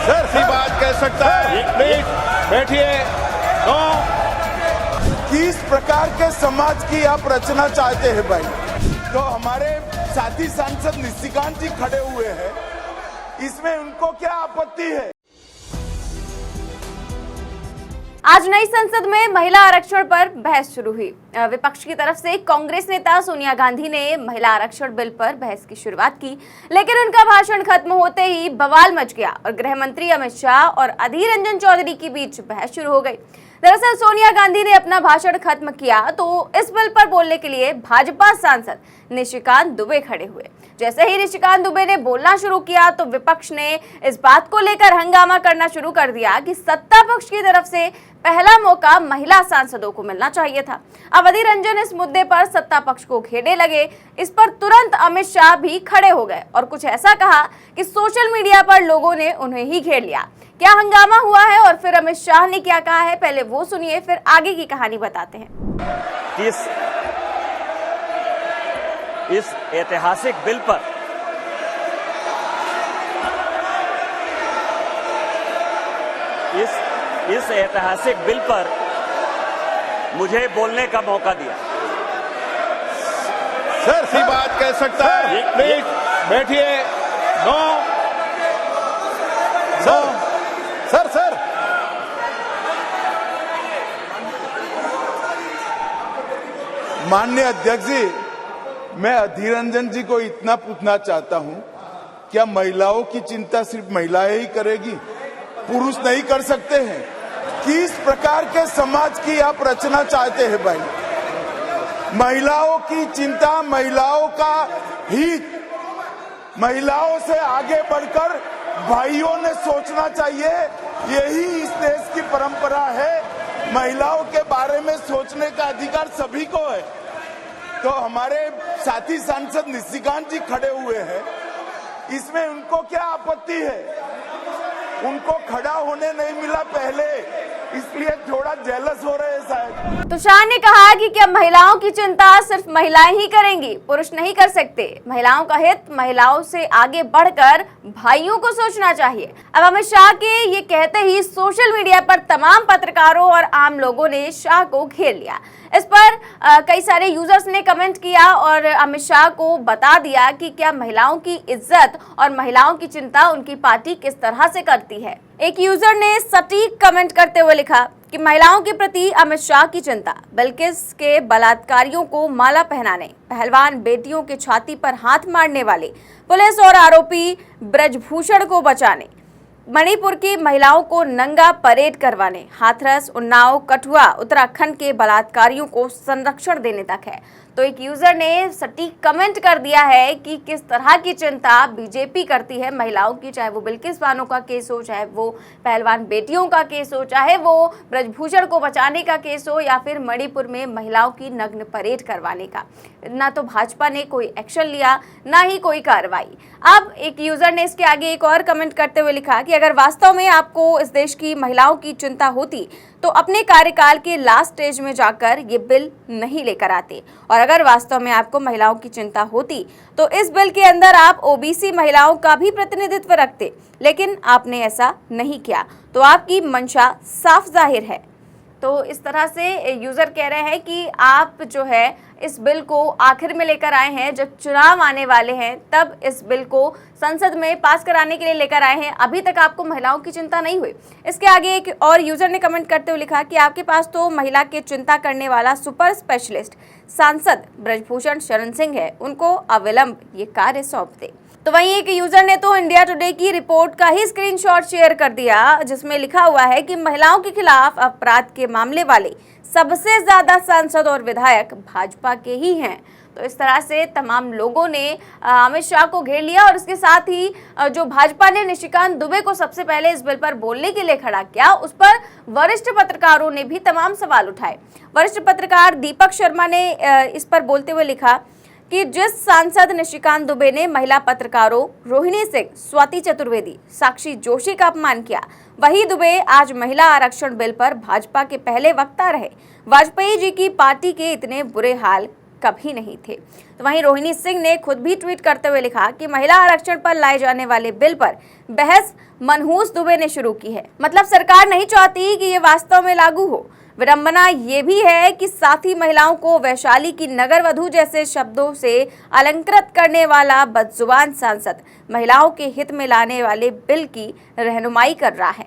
Sir सी बात कह सकता है। प्लीज बैठिए। नो किस प्रकार के समाज की आप रचना चाहते हैं भाई? तो हमारे साथी सांसद निशिकांत जी खड़े हुए हैं, इसमें उनको क्या आपत्ति है? आज नई संसद में महिला आरक्षण पर बहस शुरू हुई। विपक्ष की तरफ से कांग्रेस नेता सोनिया गांधी ने महिला आरक्षण बिल पर बहस की शुरुआत की, लेकिन उनका भाषण खत्म होते ही बवाल मच गया और गृह मंत्री अमित शाह और अधीर रंजन चौधरी के बीच बहस शुरू हो गई। दरअसल सोनिया गांधी ने अपना भाषण खत्म किया तो इस बिल पर बोलने के लिए भाजपा सांसद निशिकांत दुबे खड़े हुए। जैसे ही निशिकांत दुबे ने बोलना शुरू किया तो विपक्ष ने इस बात को लेकर हंगामा करना शुरू कर दिया कि सत्ता पक्ष की तरफ से पहला मौका महिला सांसदों को मिलना चाहिए था। अब अधीर रंजन इस मुद्दे पर सत्ता पक्ष को घेरने लगे। इस पर तुरंत अमित शाह भी खड़े हो गए और कुछ ऐसा कहा कि सोशल मीडिया पर लोगों ने उन्हें ही घेर लिया। क्या हंगामा हुआ है और फिर अमित शाह ने क्या कहा है, पहले वो सुनिए, फिर आगे की कहानी बताते हैं। इस ऐतिहासिक बिल पर इस ऐतिहासिक बिल पर मुझे बोलने का मौका दिया। सर सी बात कह सकता है। प्लीज बैठिए। नो सर माननीय अध्यक्ष जी, मैं अधीर रंजन जी को इतना पूछना चाहता हूं, क्या महिलाओं की चिंता सिर्फ महिलाएं ही करेगी, पुरुष नहीं कर सकते हैं? किस प्रकार के समाज की आप रचना चाहते हैं भाई? महिलाओं की चिंता, महिलाओं का हित, महिलाओं से आगे बढ़कर भाइयों ने सोचना चाहिए। यही इस देश की परंपरा है। महिलाओं के बारे में सोचने का अधिकार सभी को है। तो हमारे साथी सांसद निशिकांत जी खड़े हुए हैं, इसमें उनको क्या आपत्ति है? उनको खड़ा होने नहीं मिला पहले, इसलिए थोड़ा जेलस हो रहे हैं शायद। तो शाह ने कहा कि क्या महिलाओं की चिंता सिर्फ महिलाएं ही करेंगी, पुरुष नहीं कर सकते। महिलाओं का हित महिलाओं से आगे बढ़कर भाइयों को सोचना चाहिए। अब अमित शाह के ये कहते ही सोशल मीडिया पर तमाम पत्रकारों और आम लोगों ने शाह को घेर लिया। इस पर कई सारे यूजर्स ने कमेंट किया और अमित शाह को बता दिया कि क्या महिलाओं की इज्जत और महिलाओं की चिंता उनकी पार्टी किस तरह से करती है। एक यूजर ने सटीक कमेंट करते हुए लिखा कि महिलाओं के प्रति अमित शाह की चिंता, बिल्किस के बलात्कारियों को माला पहनाने, पहलवान बेटियों के छाती पर हाथ मारने वाले, पुलिस और आरोपी ब्रजभूषण को बचाने, मणिपुर की महिलाओं को नंगा परेड करवाने, हाथरस, उन्नाव, कठुआ, उत्तराखंड के बलात्कारियों को संरक्षण देने तक है। तो एक यूजर ने सटीक कमेंट कर दिया है कि किस तरह की चिंता बीजेपी करती है महिलाओं की, चाहे वो बिल्किस बानो का केस हो, चाहे वो पहलवान बेटियों का केस हो, चाहे वो ब्रजभूषण को बचाने का केस हो, या फिर मणिपुर में महिलाओं की नग्न परेड करवाने का। ना तो भाजपा ने कोई एक्शन लिया, ना ही कोई कार्रवाई। अब एक यूजर ने इसके आगे एक और कमेंट करते हुए लिखा कि अगर वास्तव में आपको इस देश की महिलाओं की चिंता होती तो अपने कार्यकाल के लास्ट स्टेज में जाकर ये बिल नहीं लेकर आते, और अगर वास्तव में आपको महिलाओं की चिंता होती तो इस बिल के अंदर आप ओबीसी महिलाओं का भी प्रतिनिधित्व रखते, लेकिन आपने ऐसा नहीं किया। तो आपकी मंशा साफ जाहिर है। तो इस तरह से यूजर कह रहे हैं कि आप जो है इस बिल को आखिर में लेकर आए हैं, जब चुनाव आने वाले हैं तब इस बिल को संसद में पास कराने के लिए लेकर आए हैं, अभी तक आपको महिलाओं की चिंता नहीं हुई। इसके आगे एक और यूजर ने कमेंट करते हुए लिखा कि आपके पास तो महिला की चिंता करने वाला सुपर स्पेशलिस्ट सांसद ब्रजभूषण शरण सिंह है, उनको अविलंब ये कार्य सौंप दे। तो वहीं एक यूजर ने तो इंडिया टुडे की रिपोर्ट का ही स्क्रीनशॉट शेयर कर दिया, जिसमें लिखा हुआ है कि महिलाओं के खिलाफ अपराध के मामले वाले सबसे ज्यादा सांसद और विधायक भाजपा के ही हैं। तो इस तरह से तमाम लोगों ने अमित शाह को घेर लिया और इसके साथ ही जो भाजपा ने निशिकांत दुबे को सबसे पहले इस बिल पर बोलने के लिए खड़ा किया, उस पर वरिष्ठ पत्रकारों ने भी तमाम सवाल उठाए। वरिष्ठ पत्रकार दीपक शर्मा ने इस पर बोलते हुए लिखा कि जिस सांसद निशिकांत दुबे ने महिला पत्रकारों रोहिणी सिंह, स्वाति चतुर्वेदी, साक्षी जोशी का अपमान किया, वही दुबे आज महिला आरक्षण बिल पर भाजपा के पहले वक्ता रहे। वाजपेयी जी की पार्टी के इतने बुरे हाल कभी नहीं थे। तो वहीं रोहिणी सिंह ने खुद भी ट्वीट करते हुए लिखा कि महिला आरक्षण पर लाए जाने वाले बिल पर बहस मनहूस दुबे ने शुरू की है। मतलब सरकार नहीं चाहती कि ये वास्तव में लागू हो। विडंबना ये भी है कि साथ ही महिलाओं को वैशाली की नगर वधू जैसे शब्दों से अलंकृत करने वाला बदजुबान सांसद महिलाओं के हित में लाने वाले बिल की रहनुमाई कर रहा है।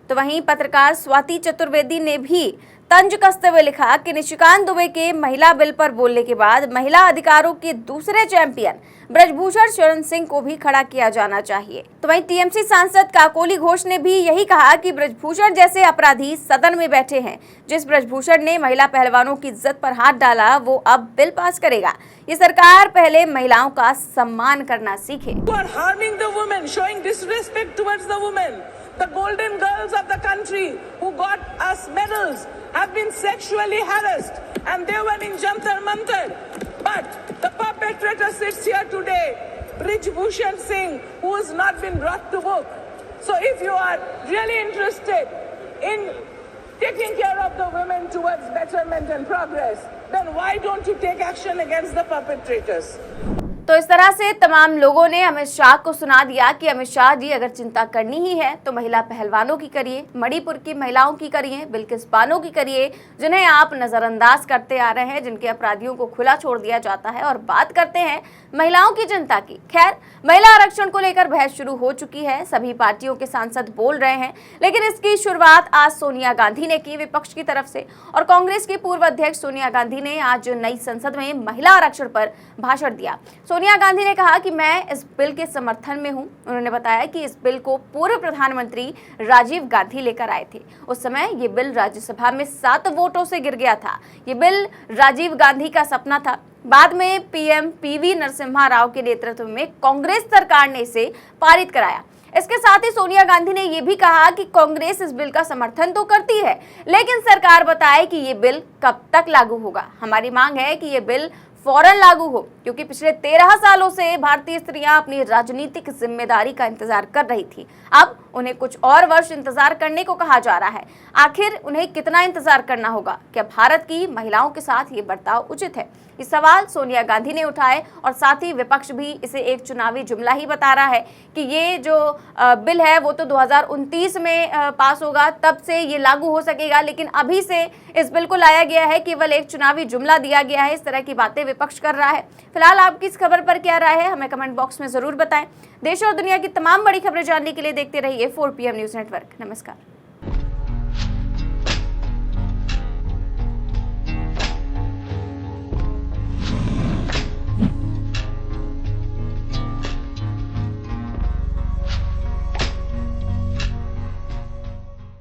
तो वहीं पत्रकार स्वाति चतुर्वेदी ने भी तंज कसते हुए लिखा कि निशिकांत दुबे के महिला बिल पर बोलने के बाद महिला अधिकारों के दूसरे चैंपियन ब्रजभूषण शरण सिंह को भी खड़ा किया जाना चाहिए। तो वहीं टीएमसी सांसद काकोली घोष ने भी यही कहा कि ब्रजभूषण जैसे अपराधी सदन में बैठे हैं। जिस ब्रजभूषण ने महिला पहलवानों की इज्जत पर हाथ डाला वो अब बिल पास करेगा। ये सरकार पहले महिलाओं का सम्मान करना सीखे। The golden girls of the country who got us medals have been sexually harassed and they were in Jantar Mantar. But the perpetrator sits here today, Brijbhushan Singh, who has not been brought to book. So if you are really interested in taking care of the women towards betterment and progress, then why don't you take action against the perpetrators? तो इस तरह से तमाम लोगों ने अमित शाह को सुना दिया कि अमित शाह जी अगर चिंता करनी ही है तो महिला पहलवानों की करिए, मणिपुर की महिलाओं की करिए, बिल्किस बानो की करिए, जिन्हें आप नजरअंदाज करते आ रहे हैं, जिनके अपराधियों को खुला छोड़ दिया जाता है, और बात करते हैं महिलाओं की चिंता की। खैर, महिला आरक्षण को लेकर बहस शुरू हो चुकी है, सभी पार्टियों के सांसद बोल रहे हैं, लेकिन इसकी शुरुआत आज सोनिया गांधी ने की विपक्ष की तरफ से। और कांग्रेस की पूर्व अध्यक्ष सोनिया गांधी ने आज नई संसद में महिला आरक्षण पर भाषण दिया। सोनिया गांधी ने कहा कि मैं इस बिल के समर्थन में हूं। उन्होंने बताया कि इस बिल को पूर्व प्रधानमंत्री राजीव गांधी लेकर आए थे। उस समय ये बिल राज्यसभा में 7 वोटों से गिर गया था। ये बिल राजीव गांधी का सपना था। बाद में पीएम पीवी नरसिम्हा राव के नेतृत्व में कांग्रेस सरकार ने इसे पारित कराया। इसके साथ ही सोनिया गांधी ने यह भी कहा कि कांग्रेस इस बिल का समर्थन तो करती है, लेकिन सरकार बताए कि ये बिल कब तक लागू होगा। हमारी मांग है कि ये बिल फौरन लागू हो, क्योंकि पिछले 13 सालों से भारतीय स्त्रियां अपनी राजनीतिक जिम्मेदारी का इंतजार कर रही थी। अब उन्हें कुछ और वर्ष इंतजार करने को कहा जा रहा है। आखिर उन्हें कितना इंतजार करना होगा? क्या भारत की महिलाओं के साथ ये बर्ताव उचित है? ये सवाल सोनिया गांधी ने उठाए और साथ ही विपक्ष भी इसे एक चुनावी जुमला ही बता रहा है कि ये जो बिल है वो तो 2029 में पास होगा, तब से ये लागू हो सकेगा, लेकिन अभी से इस बिल को लाया गया है, केवल एक चुनावी जुमला दिया गया है। इस तरह की बातें विपक्ष कर रहा है। फिलहाल आपकी इस खबर पर क्या राय है, हमें कमेंट बॉक्स में जरूर बताएं। देश और दुनिया की तमाम बड़ी खबरें जानने के लिए देखते रहिए 4PM न्यूज नेटवर्क। नमस्कार।